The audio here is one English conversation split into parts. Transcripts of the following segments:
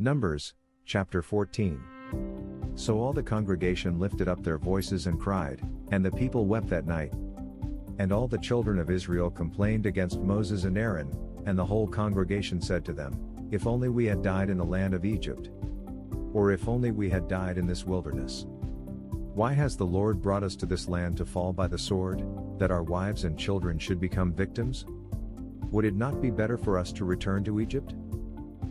Numbers, chapter 14. So all the congregation lifted up their voices and cried, and the people wept that night. And all the children of Israel complained against Moses and Aaron, and the whole congregation said to them, If only we had died in the land of Egypt. Or if only we had died in this wilderness. Why has the Lord brought us to this land to fall by the sword, that our wives and children should become victims? Would it not be better for us to return to Egypt?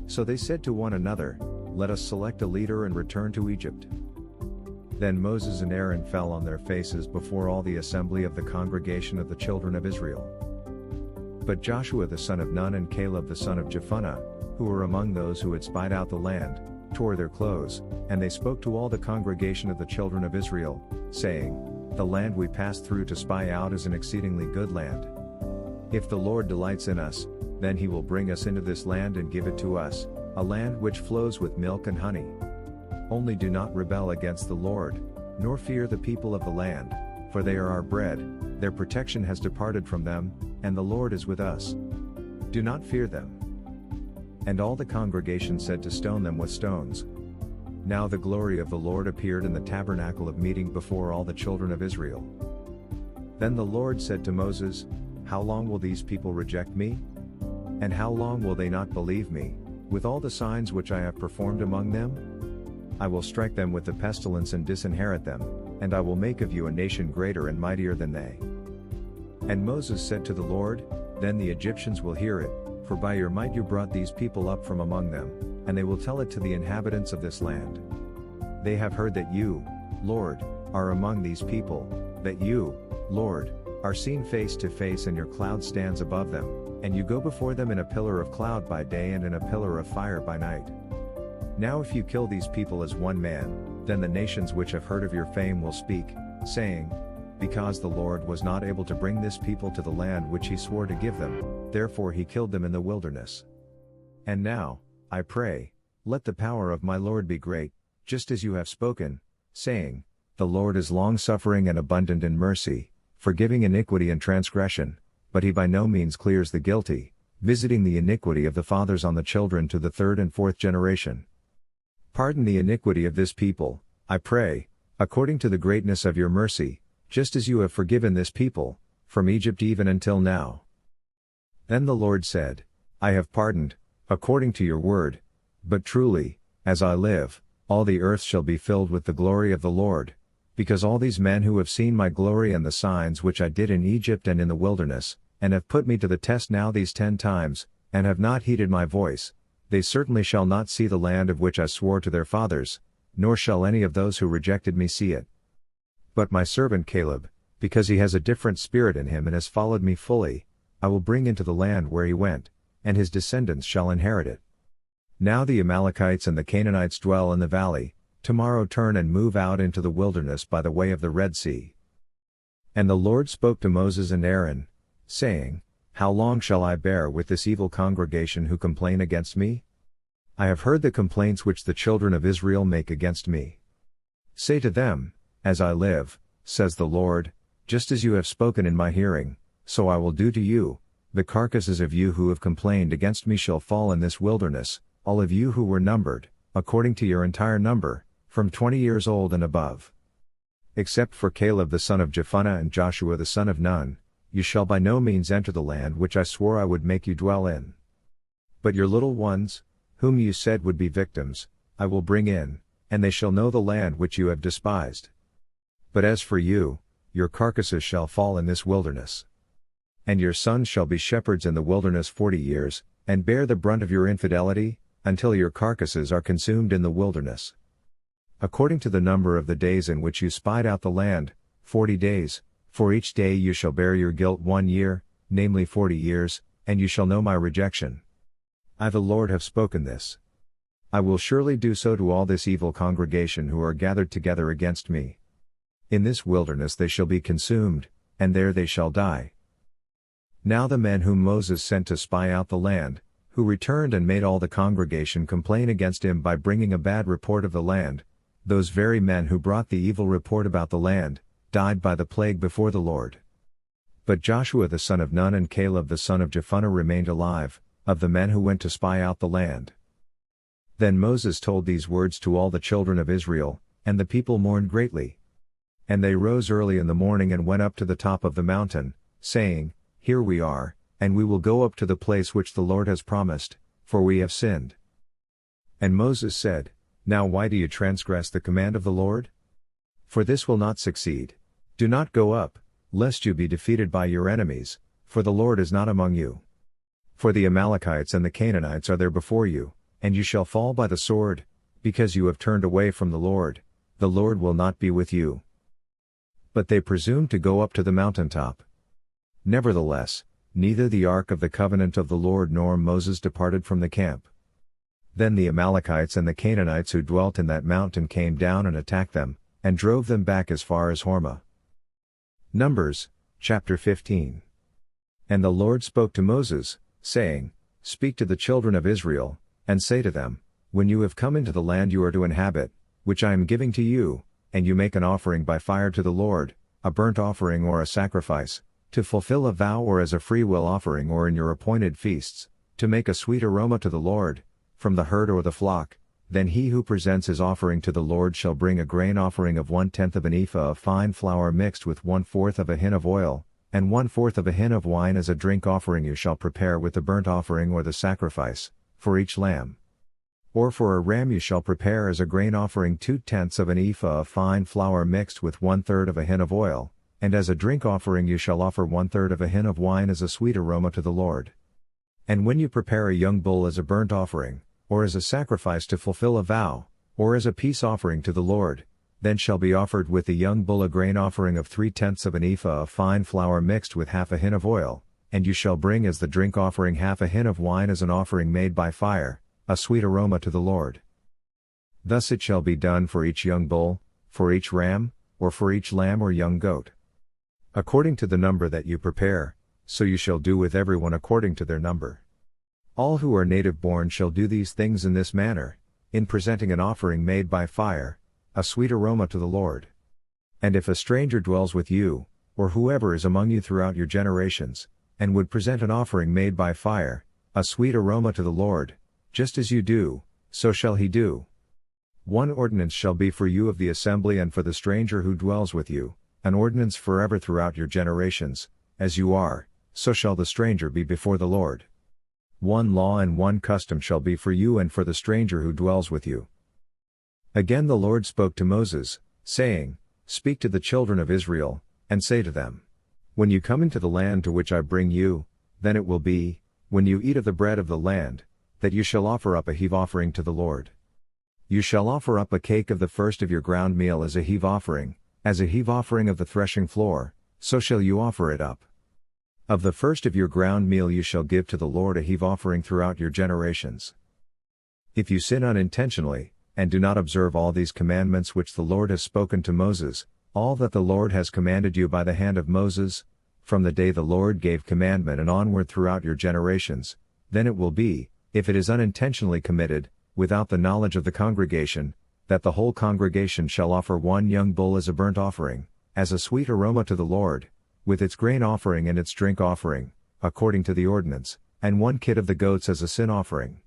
So they said to one another, Let us select a leader and return to Egypt. Then Moses and Aaron fell on their faces before all the assembly of the congregation of the children of Israel. But Joshua the son of Nun and Caleb the son of Jephunneh, who were among those who had spied out the land, tore their clothes, and they spoke to all the congregation of the children of Israel, saying, The land we passed through to spy out is an exceedingly good land. If the Lord delights in us, then he will bring us into this land and give it to us, a land which flows with milk and honey. Only do not rebel against the Lord, nor fear the people of the land, for they are our bread, their protection has departed from them, and the Lord is with us. Do not fear them. And all the congregation said to stone them with stones. Now the glory of the Lord appeared in the tabernacle of meeting before all the children of Israel. Then the Lord said to Moses, How long will these people reject me? And how long will they not believe me, with all the signs which I have performed among them? I will strike them with the pestilence and disinherit them, and I will make of you a nation greater and mightier than they. And Moses said to the Lord, Then the Egyptians will hear it, for by your might you brought these people up from among them, and they will tell it to the inhabitants of this land. They have heard that you, Lord, are among these people, that you, Lord, are seen face to face and your cloud stands above them, and you go before them in a pillar of cloud by day and in a pillar of fire by night. Now if you kill these people as one man, then the nations which have heard of your fame will speak, saying, Because the Lord was not able to bring this people to the land which he swore to give them, therefore he killed them in the wilderness. And now, I pray, let the power of my Lord be great, just as you have spoken, saying, The Lord is long-suffering and abundant in mercy, forgiving iniquity and transgression, but he by no means clears the guilty, visiting the iniquity of the fathers on the children to the third and fourth generation. Pardon the iniquity of this people, I pray, according to the greatness of your mercy, just as you have forgiven this people, from Egypt even until now. Then the Lord said, I have pardoned, according to your word, but truly, as I live, all the earth shall be filled with the glory of the Lord, because all these men who have seen my glory and the signs which I did in Egypt and in the wilderness, and have put me to the test now these 10 times, and have not heeded my voice, they certainly shall not see the land of which I swore to their fathers, nor shall any of those who rejected me see it. But my servant Caleb, because he has a different spirit in him and has followed me fully, I will bring into the land where he went, and his descendants shall inherit it. Now the Amalekites and the Canaanites dwell in the valley, tomorrow turn and move out into the wilderness by the way of the Red Sea. And the Lord spoke to Moses and Aaron, saying, How long shall I bear with this evil congregation who complain against me? I have heard the complaints which the children of Israel make against me. Say to them, As I live, says the Lord, just as you have spoken in my hearing, so I will do to you. The carcasses of you who have complained against me shall fall in this wilderness, all of you who were numbered, according to your entire number, from 20 years old and above. Except for Caleb the son of Jephunneh and Joshua the son of Nun, you shall by no means enter the land which I swore I would make you dwell in. But your little ones, whom you said would be victims, I will bring in, and they shall know the land which you have despised. But as for you, your carcasses shall fall in this wilderness. And your sons shall be shepherds in the wilderness 40 years, and bear the brunt of your infidelity, until your carcasses are consumed in the wilderness. According to the number of the days in which you spied out the land, 40 days, for each day you shall bear your guilt 1 year, namely 40 years, and you shall know my rejection. I the Lord have spoken this. I will surely do so to all this evil congregation who are gathered together against me. In this wilderness they shall be consumed, and there they shall die. Now the men whom Moses sent to spy out the land, who returned and made all the congregation complain against him by bringing a bad report of the land, those very men who brought the evil report about the land, died by the plague before the Lord. But Joshua the son of Nun and Caleb the son of Jephunneh remained alive, of the men who went to spy out the land. Then Moses told these words to all the children of Israel, and the people mourned greatly. And they rose early in the morning and went up to the top of the mountain, saying, Here we are, and we will go up to the place which the Lord has promised, for we have sinned. And Moses said, Now why do you transgress the command of the Lord? For this will not succeed. Do not go up, lest you be defeated by your enemies, for the Lord is not among you. For the Amalekites and the Canaanites are there before you, and you shall fall by the sword, because you have turned away from the Lord will not be with you. But they presumed to go up to the mountaintop. Nevertheless, neither the ark of the covenant of the Lord nor Moses departed from the camp. Then the Amalekites and the Canaanites who dwelt in that mountain came down and attacked them, and drove them back as far as Hormah. Numbers, chapter 15. And the Lord spoke to Moses, saying, Speak to the children of Israel, and say to them, When you have come into the land you are to inhabit, which I am giving to you, and you make an offering by fire to the Lord, a burnt offering or a sacrifice, to fulfill a vow or as a freewill offering or in your appointed feasts, to make a sweet aroma to the Lord, from the herd or the flock, then he who presents his offering to the Lord shall bring a grain offering of 1/10 of an ephah of fine flour mixed with 1/4 of a hin of oil, and 1/4 of a hin of wine as a drink offering you shall prepare with the burnt offering or the sacrifice, for each lamb. Or for a ram you shall prepare as a grain offering 2/10 of an ephah of fine flour mixed with 1/3 of a hin of oil, and as a drink offering you shall offer 1/3 of a hin of wine as a sweet aroma to the Lord. And when you prepare a young bull as a burnt offering, or as a sacrifice to fulfill a vow, or as a peace offering to the Lord, then shall be offered with the young bull a grain offering of 3/10 of an ephah of fine flour mixed with half a hin of oil, and you shall bring as the drink offering half a hin of wine as an offering made by fire, a sweet aroma to the Lord. Thus it shall be done for each young bull, for each ram, or for each lamb or young goat. According to the number that you prepare, so you shall do with everyone according to their number. All who are native born shall do these things in this manner, in presenting an offering made by fire, a sweet aroma to the Lord. And if a stranger dwells with you, or whoever is among you throughout your generations, and would present an offering made by fire, a sweet aroma to the Lord, just as you do, so shall he do. One ordinance shall be for you of the assembly and for the stranger who dwells with you, an ordinance forever throughout your generations, as you are, so shall the stranger be before the Lord. One law and one custom shall be for you and for the stranger who dwells with you. Again the Lord spoke to Moses, saying, Speak to the children of Israel, and say to them, When you come into the land to which I bring you, then it will be, when you eat of the bread of the land, that you shall offer up a heave offering to the Lord. You shall offer up a cake of the first of your ground meal as a heave offering of the threshing floor, so shall you offer it up. Of the first of your ground meal you shall give to the Lord a heave offering throughout your generations. If you sin unintentionally, and do not observe all these commandments which the Lord has spoken to Moses, all that the Lord has commanded you by the hand of Moses, from the day the Lord gave commandment and onward throughout your generations, then it will be, if it is unintentionally committed, without the knowledge of the congregation, that the whole congregation shall offer one young bull as a burnt offering, as a sweet aroma to the Lord, with its grain offering and its drink offering, according to the ordinance, and one kid of the goats as a sin offering.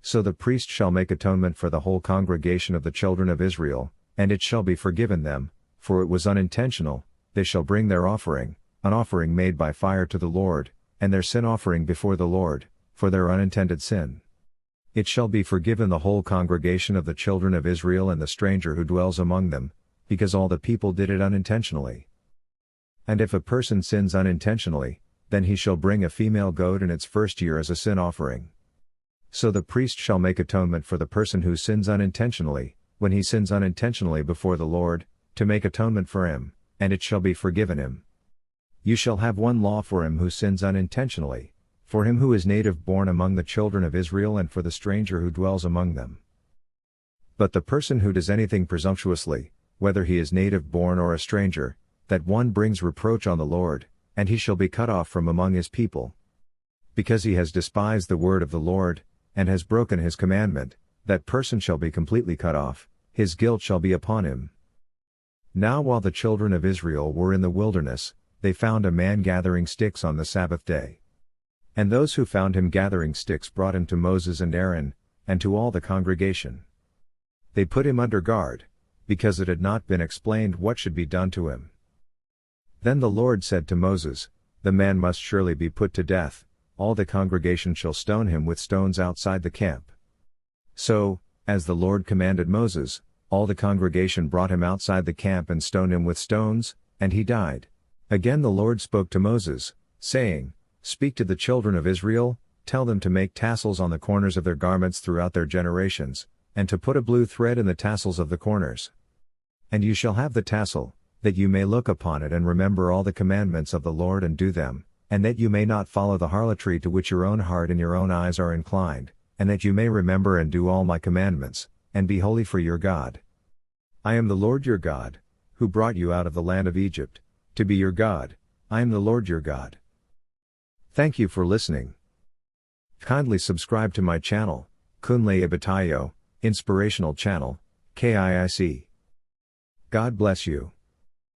So the priest shall make atonement for the whole congregation of the children of Israel, and it shall be forgiven them, for it was unintentional. They shall bring their offering, an offering made by fire to the Lord, and their sin offering before the Lord, for their unintended sin. It shall be forgiven the whole congregation of the children of Israel and the stranger who dwells among them, because all the people did it unintentionally. And if a person sins unintentionally, then he shall bring a female goat in its first year as a sin offering. So the priest shall make atonement for the person who sins unintentionally, when he sins unintentionally before the Lord, to make atonement for him, and it shall be forgiven him. You shall have one law for him who sins unintentionally, for him who is native born among the children of Israel and for the stranger who dwells among them. But the person who does anything presumptuously, whether he is native born or a stranger, that one brings reproach on the Lord, and he shall be cut off from among his people. Because he has despised the word of the Lord, and has broken his commandment, that person shall be completely cut off, his guilt shall be upon him. Now while the children of Israel were in the wilderness, they found a man gathering sticks on the Sabbath day. And those who found him gathering sticks brought him to Moses and Aaron, and to all the congregation. They put him under guard, because it had not been explained what should be done to him. Then the Lord said to Moses, "The man must surely be put to death, all the congregation shall stone him with stones outside the camp." So, as the Lord commanded Moses, all the congregation brought him outside the camp and stoned him with stones, and he died. Again the Lord spoke to Moses, saying, "Speak to the children of Israel, tell them to make tassels on the corners of their garments throughout their generations, and to put a blue thread in the tassels of the corners. And you shall have the tassel, that you may look upon it and remember all the commandments of the Lord and do them, and that you may not follow the harlotry to which your own heart and your own eyes are inclined, and that you may remember and do all my commandments, and be holy for your God. I am the Lord your God, who brought you out of the land of Egypt, to be your God. I am the Lord your God." Thank you for listening. Kindly subscribe to my channel, KIIC Inspirational Channel, KIIC. God bless you.